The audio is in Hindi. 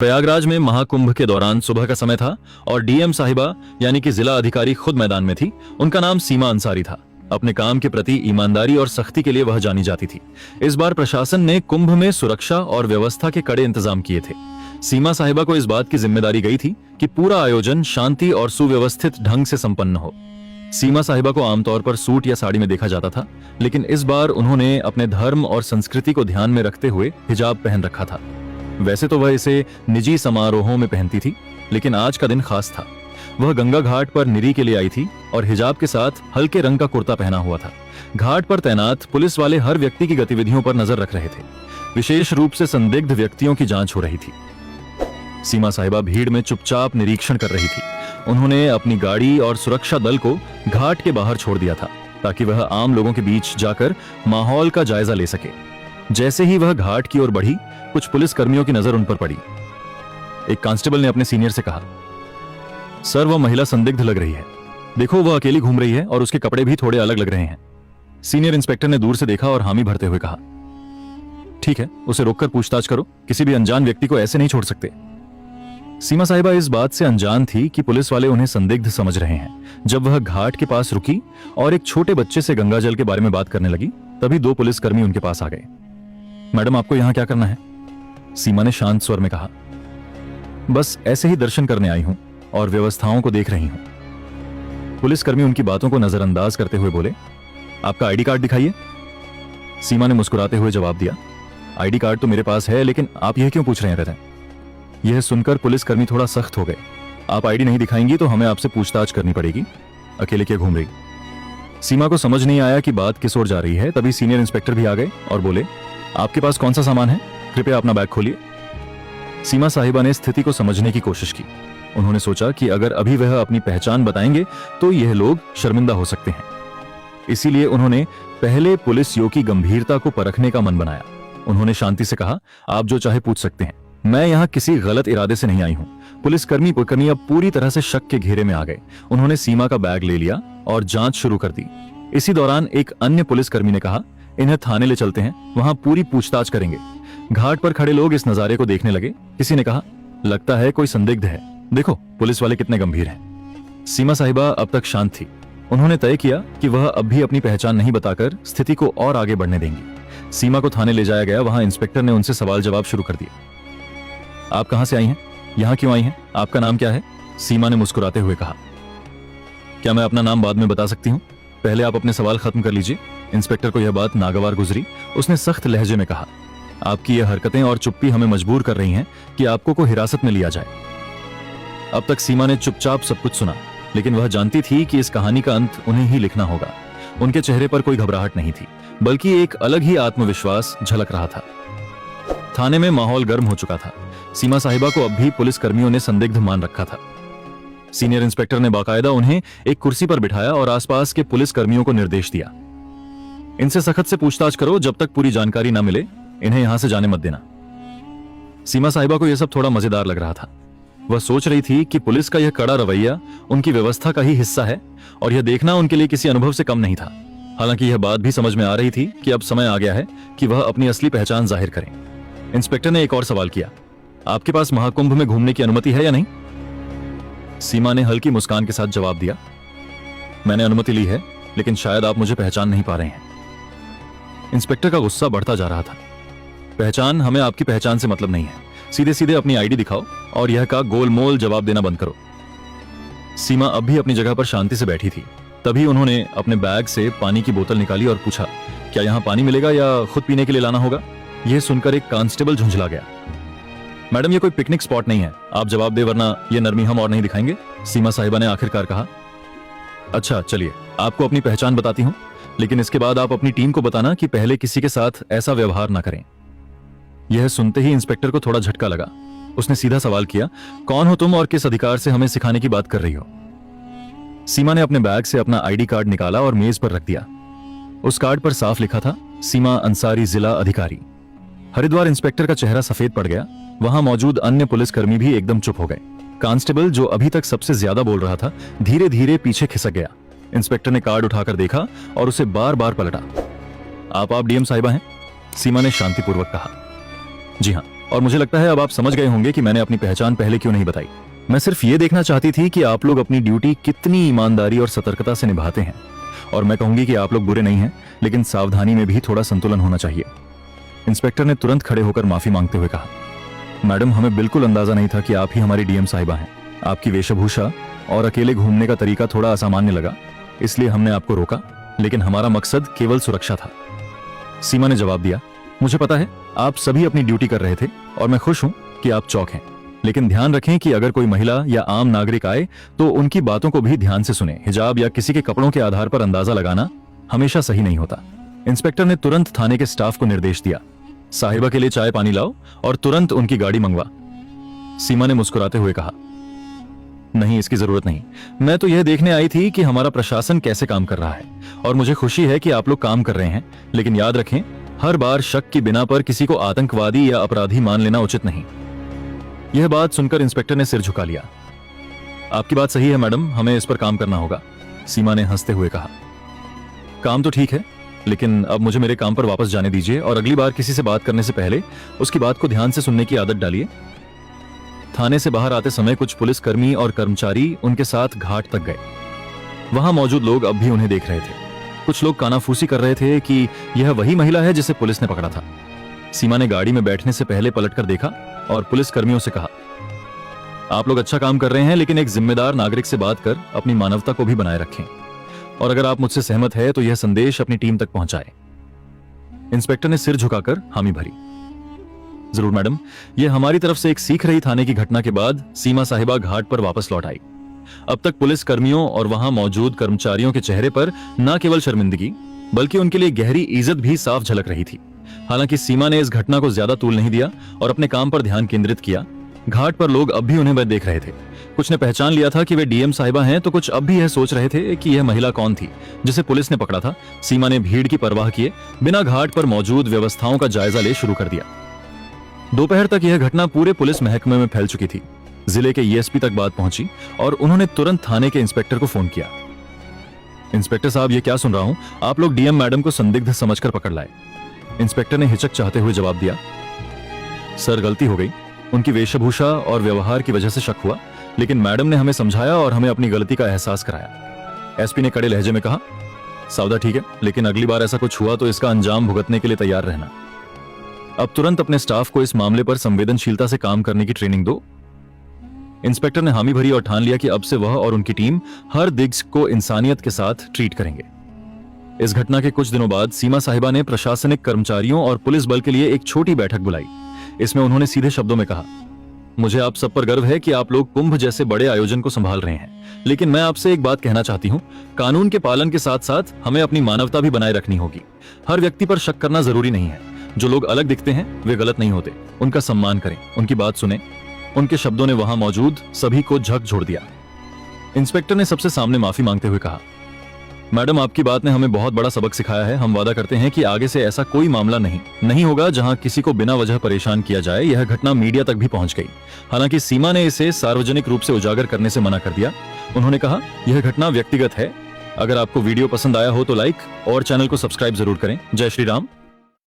प्रयागराज में महाकुंभ के दौरान सुबह का समय था और डीएम साहिबा यानी कि जिला अधिकारी खुद मैदान में थी। उनका नाम सीमा अंसारी था। अपने काम के प्रति ईमानदारी और सख्ती के लिए वह जानी जाती थी। इस बार प्रशासन ने कुंभ में सुरक्षा और व्यवस्था के कड़े इंतजाम किए थे। सीमा साहिबा को इस बात की जिम्मेदारी गई थी कि पूरा आयोजन शांति और सुव्यवस्थित ढंग से संपन्न हो। सीमा साहिबा को आमतौर पर सूट या साड़ी में देखा जाता था, लेकिन इस बार उन्होंने अपने धर्म और संस्कृति को ध्यान में रखते हुए हिजाब पहन रखा था। वैसे तो वह इसे निजी समारोहों में पहनती थी, लेकिन आज का दिन खास था। वह गंगा घाट पर निरी के लिए आई थी और हिजाब के साथ हल्के रंग का कुर्ता पहना हुआ था। घाट पर तैनात पुलिस वाले हर व्यक्ति की गतिविधियों पर नजर रख रहे थे। विशेष रूप से संदिग्ध व्यक्तियों की जांच हो रही थी। सीमा साहिबा भीड़ में चुपचाप निरीक्षण कर रही थी। उन्होंने अपनी गाड़ी और सुरक्षा दल को घाट के बाहर छोड़ दिया था ताकि वह आम लोगों के बीच जाकर माहौल का जायजा ले सके। जैसे ही वह घाट की ओर बढ़ी, कुछ पुलिस कर्मियों की नजर उन पर पड़ी। एक कांस्टेबल ने अपने सीनियर से कहा, सर वह महिला संदिग्ध लग रही है। देखो वह अकेली घूम रही है और उसके कपड़े भी थोड़े अलग लग रहे हैं। सीनियर इंस्पेक्टर ने दूर से देखा और हामी भरते हुए कहा, ठीक है, उसे रोककर पूछताछ करो। किसी भी अनजान व्यक्ति को ऐसे नहीं छोड़ सकते। सीमा साहिबा इस बात से अनजान थी कि पुलिस वाले उन्हें संदिग्ध समझ रहे हैं। जब वह घाट के पास रुकी और एक छोटे बच्चे से गंगाजल के बारे में बात करने लगी, तभी दो पुलिसकर्मी उनके पास आ गए। मैडम, आपको यहां क्या करना है? सीमा ने शांत स्वर में कहा, बस ऐसे ही दर्शन करने आई हूं और व्यवस्थाओं को देख रही हूं। पुलिसकर्मी उनकी बातों को नजरअंदाज करते हुए बोले, आपका आईडी कार्ड दिखाइए। सीमा ने मुस्कुराते हुए जवाब दिया, आईडी कार्ड तो मेरे पास है, लेकिन आप यह क्यों पूछ रहे हैं? यह सुनकर पुलिसकर्मी थोड़ा सख्त हो गए। आप आईडी नहीं दिखाएंगी तो हमें आपसे पूछताछ करनी पड़ेगी। अकेले क्या घूम रही? सीमा को समझ नहीं आया कि बात किस ओर जा रही है। तभी सीनियर इंस्पेक्टर भी आ गए और बोले, आपके पास कौन सा सामान है? कृपया अपना बैग खोलिए। सीमा साहिबा ने स्थिति को समझने की कोशिश की। उन्होंने सोचा कि अगर अभी वह अपनी पहचान बताएंगे तो यह लोग शर्मिंदा हो सकते हैं। इसीलिए उन्होंने पहले पुलिसियों की गंभीरता को परखने का मन बनाया। उन्होंने शांति से कहा, आप जो चाहे पूछ सकते हैं, मैं यहाँ किसी गलत इरादे से नहीं आई हूँ। पुलिसकर्मी अब पूरी तरह से शक के घेरे में आ गए। उन्होंने सीमा का बैग ले लिया और जांच शुरू कर दी। इसी दौरान एक अन्य पुलिसकर्मी ने कहा, इन्हें थाने ले चलते हैं, वहां पूरी पूछताछ करेंगे। घाट पर खड़े लोग इस नजारे को देखने लगे। किसी ने कहा, लगता है कोई संदिग्ध है। देखो पुलिस वाले कितने गंभीर हैं। सीमा साहिबा अब तक शांत थी। उन्होंने तय किया कि वह अब भी अपनी पहचान नहीं बताकर स्थिति को और आगे बढ़ने देंगी। सीमा को थाने ले जाया गया। वहां इंस्पेक्टर ने उनसे सवाल जवाब शुरू कर दिए। आप कहां से आई हैं? यहां क्यों आई हैं? आपका नाम क्या है? सीमा ने मुस्कुराते हुए कहा, क्या मैं अपना नाम बाद में बता सकती हूं? पहले आप अपने सवाल खत्म कर लीजिए। इंस्पेक्टर को यह बात नागवार गुजरी। उसने सख्त लहजे में कहा, आपकी यह हरकतें और चुप्पी हमें मजबूर कर रही हैं कि आपको को हिरासत में लिया जाए। अब तक सीमा ने चुपचाप सब कुछ सुना, लेकिन वह जानती थी कि इस कहानी का अंत उन्हें ही लिखना होगा। उनके चेहरे पर कोई घबराहट नहीं थी, बल्कि एक अलग ही आत्मविश्वास झलक रहा था। थाने में माहौल गर्म हो चुका था। सीमा साहिबा को अब भी पुलिस कर्मियों ने संदिग्ध मान रखा था। सीनियर इंस्पेक्टर ने बाकायदा उन्हें एक कुर्सी पर बिठाया और आसपास के पुलिस कर्मियों को निर्देश दिया, इनसे सख्त से पूछताछ करो। जब तक पूरी जानकारी न मिले इन्हें यहां से जाने मत देना। सीमा साहिबा को यह सब थोड़ा मजेदार लग रहा था। वह सोच रही थी कि पुलिस का यह कड़ा रवैया उनकी व्यवस्था का ही हिस्सा है और यह देखना उनके लिए किसी अनुभव से कम नहीं था। हालांकि यह बात भी समझ में आ रही थी कि अब समय आ गया है कि वह अपनी असली पहचान जाहिर करें। इंस्पेक्टर ने एक और सवाल किया, आपके पास महाकुंभ में घूमने की अनुमति है या नहीं? सीमा ने हल्की मुस्कान के साथ जवाब दिया, मैंने अनुमति ली है, लेकिन शायद आप मुझे पहचान नहीं पा रहे हैं। इंस्पेक्टर का गुस्सा बढ़ता जा रहा था। पहचान, हमें आपकी पहचान से मतलब नहीं है। सीधे सीधे अपनी आईडी दिखाओ और यह का गोलमोल जवाब देना बंद करो। सीमा अब भी अपनी जगह पर शांति से बैठी थी। तभी उन्होंने अपने बैग से पानी की बोतल निकाली और पूछा, क्या यहां पानी मिलेगा या खुद पीने के लिए लाना होगा? यह सुनकर एक कांस्टेबल झुंझला गया। मैडम, ये कोई पिकनिक स्पॉट नहीं है, आप जवाब दे वरना ये नरमी हम और नहीं दिखाएंगे। सीमा साहिबा ने आखिरकार कहा, अच्छा चलिए, आपको अपनी पहचान बताती हूं, लेकिन इसके बाद आप अपनी टीम को बताना कि पहले किसी के साथ ऐसा व्यवहार ना करें। यह सुनते ही इंस्पेक्टर को थोड़ा झटका लगा। उसने सीधा सवाल किया, कौन हो तुम और किस अधिकार से हमें सिखाने की बात कर रही हो? सीमा ने अपने बैग से अपना आईडी कार्ड निकाला और मेज पर रख दिया। उस कार्ड पर साफ लिखा था, सीमा अंसारी, जिला अधिकारी। हरिद्वार। इंस्पेक्टर का चेहरा सफेद पड़ गया। वहां मौजूद अन्य पुलिसकर्मी भी एकदम चुप हो गए। कांस्टेबल, जो अभी तक सबसे ज्यादा बोल रहा था, धीरे धीरे पीछे खिसक गया। इंस्पेक्टर ने कार्ड उठाकर देखा और उसे बार बार पलटा। आप डीएम साहिबा हैं? सीमा ने शांतिपूर्वक कहा, जी हां। और मुझे लगता है अब आप समझ गए होंगे कि मैंने अपनी पहचान पहले क्यों नहीं बताई। मैं सिर्फ ये देखना चाहती थी कि आप लोग अपनी ड्यूटी कितनी ईमानदारी और सतर्कता से निभाते हैं। और मैं कहूंगी कि आप लोग बुरे नहीं हैं, लेकिन सावधानी में भी थोड़ा संतुलन होना चाहिए। इंस्पेक्टर ने तुरंत खड़े होकर माफी मांगते हुए कहा, मैडम, हमें बिल्कुल अंदाजा नहीं था कि आप ही हमारी डीएम साहिबा हैं। आपकी वेशभूषा और अकेले घूमने का तरीका थोड़ा असामान्य लगा, इसलिए हमने आपको रोका, लेकिन हमारा मकसद केवल सुरक्षा था। सीमा ने जवाब दिया, मुझे पता है आप सभी अपनी ड्यूटी कर रहे थे और मैं खुश हूं कि आप चौक हैं, लेकिन ध्यान रखें कि अगर कोई महिला या आम नागरिक आए तो उनकी बातों को भी ध्यान से सुने। हिजाब या किसी के कपड़ों के आधार पर अंदाजा लगाना हमेशा सही नहीं होता। इंस्पेक्टर ने तुरंत थाने के स्टाफ को निर्देश दिया, साहिबा के लिए चाय पानी लाओ और तुरंत उनकी गाड़ी मंगवा। सीमा ने मुस्कुराते हुए कहा, नहीं, इसकी जरूरत नहीं। मैं तो यह देखने आई थी कि हमारा प्रशासन कैसे काम कर रहा है और मुझे खुशी है कि आप लोग काम कर रहे हैं, लेकिन याद रखें, हर बार शक की बिना पर किसी को आतंकवादी या अपराधी मान लेना उचित नहीं। यह बात सुनकर इंस्पेक्टर ने सिर झुका लिया। आपकी बात सही है मैडम, हमें इस पर काम करना होगा, सीमा ने हंसते हुए कहा। काम तो ठीक है, लेकिन अब मुझे मेरे काम पर वापस जाने दीजिए और अगली बार किसी से बात करने से पहले उसकी बात को ध्यान से सुनने की आदत डालिए। थाने से बाहर आते समय कुछ पुलिसकर्मी और कर्मचारी उनके साथ घाट तक गए। वहां मौजूद लोग अब भी उन्हें देख रहे थे। कुछ लोग कानाफूसी कर रहे थे कि यह वही महिला है जिसे पुलिस ने पकड़ा था। सीमा ने गाड़ी में बैठने से पहले पलटकर देखा और पुलिसकर्मियों से कहा, आप लोग अच्छा काम कर रहे हैं, लेकिन एक जिम्मेदार नागरिक से बात कर अपनी मानवता को भी बनाए रखें, और अगर आप मुझसे सहमत है तो यह संदेश अपनी टीम तक पहुंचाएं। इंस्पेक्टर ने सिर झुकाकर हामी भरी। जरूर मैडम, यह हमारी तरफ से एक सीख रही। थाने की घटना के बाद सीमा साहिबा घाट पर वापस लौट आई। अब तक पुलिस कर्मियों और वहां मौजूद कर्मचारियों के चेहरे पर न केवल शर्मिंदगी बल्कि उनके लिए गहरी इज्जत भी साफ झलक रही थी। हालांकि सीमा ने इस घटना को ज्यादा तूल नहीं दिया और अपने काम पर ध्यान केंद्रित किया। घाट पर लोग अब भी उन्हें देख रहे थे। कुछ ने पहचान लिया था कि वे डीएम साहिबा हैं, तो कुछ अब भी यह सोच रहे थे कि यह महिला कौन थी जिसे पुलिस ने पकड़ा था। सीमा ने भीड़ की परवाह किए बिना घाट पर मौजूद व्यवस्थाओं का जायजा ले शुरू कर दिया। दोपहर तक यह घटना पूरे पुलिस महकमे में फैल चुकी थी। जिले के ईएसपी तक बात पहुंची और उन्होंने तुरंत थाने के इंस्पेक्टर को फोन किया। इंस्पेक्टर साहब, ये क्या सुन रहा हूं, आप लोग डीएम मैडम को संदिग्ध समझकर पकड़ लाए। इंस्पेक्टर ने हिचक चाहते हुए जवाब दिया, सर, गलती हो गई। उनकी वेशभूषा और व्यवहार की वजह से शक हुआ, लेकिन मैडम ने हमें समझाया और हमें अपनी गलती का एहसास कराया। एसपी ने कड़े लहजे में कहा, सौदा ठीक है, लेकिन अगली बार ऐसा कुछ हुआ तो इसका अंजाम भुगतने के लिए तैयार रहना। अब तुरंत अपने स्टाफ को इस मामले पर संवेदनशीलता से काम करने की ट्रेनिंग दो। इंस्पेक्टर ने हामी भरी और ठान लिया कि अब से वह और उनकी टीम हर दिग्स को इंसानियत के साथ ट्रीट करेंगे। इस घटना के कुछ दिनों बाद सीमा साहिबा ने प्रशासनिक कर्मचारियों और पुलिस बल के लिए एक छोटी बैठक बुलाई। इसमें उन्होंने सीधे शब्दों में कहा, मुझे आप सब पर गर्व है कि आप लोग कुंभ जैसे बड़े आयोजन को संभाल रहे हैं, लेकिन मैं आपसे एक बात कहना चाहती हूं, कानून के पालन के साथ साथ हमें अपनी मानवता भी बनाए रखनी होगी। हर व्यक्ति पर शक करना जरूरी नहीं है। जो लोग अलग दिखते हैं वे गलत नहीं होते। उनका सम्मान करें, उनकी बात सुने। उनके शब्दों ने वहां मौजूद सभी को झकझोर दिया। इंस्पेक्टर ने सबसे सामने माफी मांगते हुए कहा, मैडम, आपकी बात ने हमें बहुत बड़ा सबक सिखाया है। हम वादा करते हैं कि आगे से ऐसा कोई मामला नहीं होगा जहां किसी को बिना वजह परेशान किया जाए। यह घटना मीडिया तक भी पहुंच गई। हालांकि सीमा ने इसे सार्वजनिक रूप से उजागर करने से मना कर दिया। उन्होंने कहा, यह घटना व्यक्तिगत है। अगर आपको वीडियो पसंद आया हो तो लाइक और चैनल को सब्सक्राइब जरूर करें। जय श्री राम।